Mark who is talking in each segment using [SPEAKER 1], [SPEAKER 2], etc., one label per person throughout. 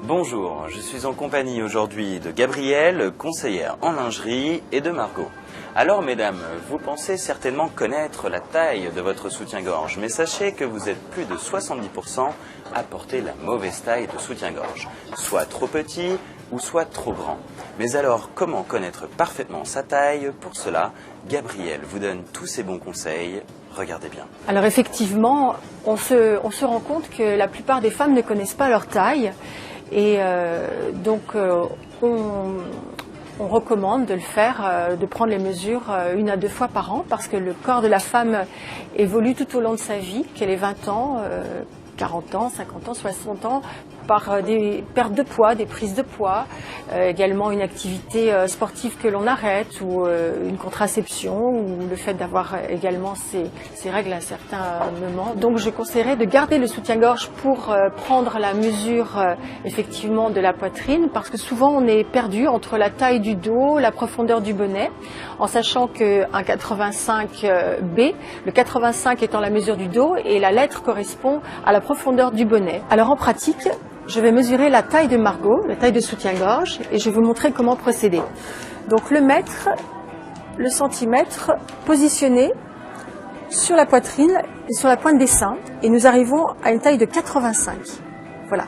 [SPEAKER 1] Bonjour, je suis en compagnie aujourd'hui de Gabrielle, conseillère en lingerie, et de Margot. Alors mesdames, vous pensez certainement connaître la taille de votre soutien-gorge, mais sachez que vous êtes plus de 70% à porter la mauvaise taille de soutien-gorge, soit trop petit ou soit trop grand. Mais alors, comment connaître parfaitement sa taille? Pour cela, Gabrielle vous donne tous ses bons conseils. Regardez bien.
[SPEAKER 2] Alors effectivement, on se rend compte que la plupart des femmes ne connaissent pas leur taille. Et on recommande de le faire, de prendre les mesures 1 à 2 fois par an, parce que le corps de la femme évolue tout au long de sa vie, qu'elle ait 20 ans, 40 ans, 50 ans, 60 ans, par des pertes de poids, des prises de poids, également une activité sportive que l'on arrête, ou une contraception, ou le fait d'avoir également ses règles à certains moments. Donc je conseillerais de garder le soutien-gorge pour prendre la mesure effectivement de la poitrine, parce que souvent on est perdu entre la taille du dos, la profondeur du bonnet, en sachant qu'un 85B, le 85 étant la mesure du dos, et la lettre correspond à la profondeur du bonnet. Alors en pratique, je vais mesurer la taille de Margot, la taille de soutien-gorge, et je vais vous montrer comment procéder. Donc le mètre, le centimètre, positionné sur la poitrine et sur la pointe des seins, et nous arrivons à une taille de 85. Voilà.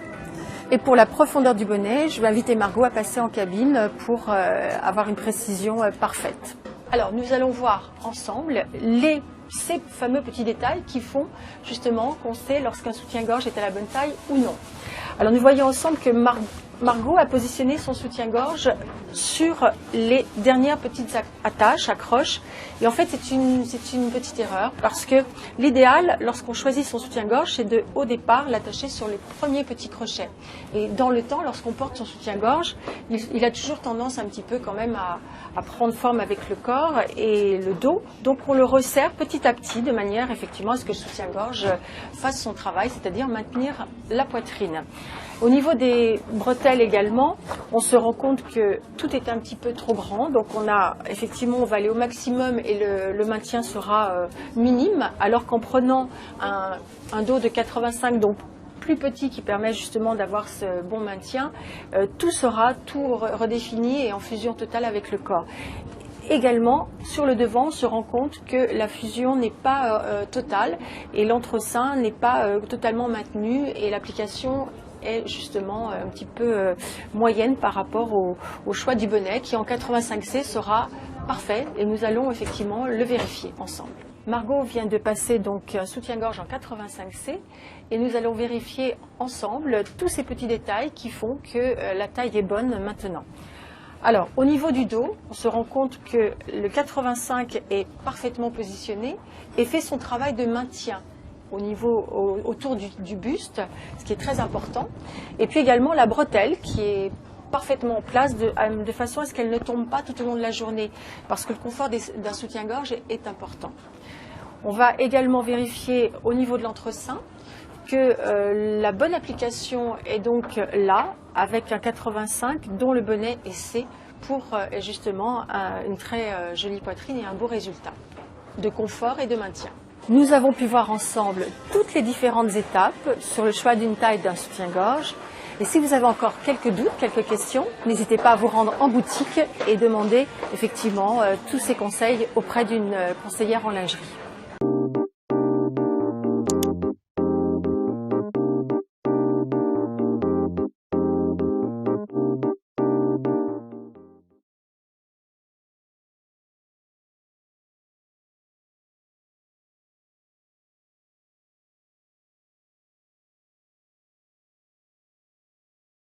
[SPEAKER 2] Et pour la profondeur du bonnet, je vais inviter Margot à passer en cabine pour avoir une précision parfaite. Alors nous allons voir ensemble ces fameux petits détails qui font justement qu'on sait lorsqu'un soutien-gorge est à la bonne taille ou non. Alors nous voyons ensemble que Margot a positionné son soutien-gorge sur les dernières petites attaches, accroches. Et en fait, c'est une petite erreur, parce que l'idéal, lorsqu'on choisit son soutien-gorge, c'est de, au départ, l'attacher sur les premiers petits crochets. Et dans le temps, lorsqu'on porte son soutien-gorge, il a toujours tendance un petit peu quand même à prendre forme avec le corps et le dos. Donc on le resserre petit à petit, de manière effectivement à ce que le soutien-gorge fasse son travail, c'est-à-dire maintenir la poitrine. Au niveau des bretelles également, on se rend compte que tout est un petit peu trop grand, donc on va aller au maximum et le maintien sera minime, alors qu'en prenant un dos de 85, donc plus petit, qui permet justement d'avoir ce bon maintien, tout sera redéfini et en fusion totale avec le corps. Également, sur le devant, on se rend compte que la fusion n'est pas totale et l'entresein n'est pas totalement maintenu, et l'application est justement un petit peu moyenne par rapport au choix du bonnet, qui en 85C sera parfait, et nous allons effectivement le vérifier ensemble. Margot vient de passer donc un soutien-gorge en 85C, et nous allons vérifier ensemble tous ces petits détails qui font que la taille est bonne maintenant. Alors, au niveau du dos, on se rend compte que le 85 est parfaitement positionné et fait son travail de maintien autour du buste, ce qui est très important. Et puis également la bretelle, qui est parfaitement en place de façon à ce qu'elle ne tombe pas tout au long de la journée, parce que le confort d'un soutien-gorge est important. On va également vérifier au niveau de l'entresein que la bonne application est donc là, avec un 85 dont le bonnet est C, pour justement une très jolie poitrine et un beau résultat de confort et de maintien. Nous avons pu voir ensemble toutes les différentes étapes sur le choix d'une taille d'un soutien-gorge. Et si vous avez encore quelques doutes, quelques questions, n'hésitez pas à vous rendre en boutique et demander effectivement tous ces conseils auprès d'une conseillère en lingerie.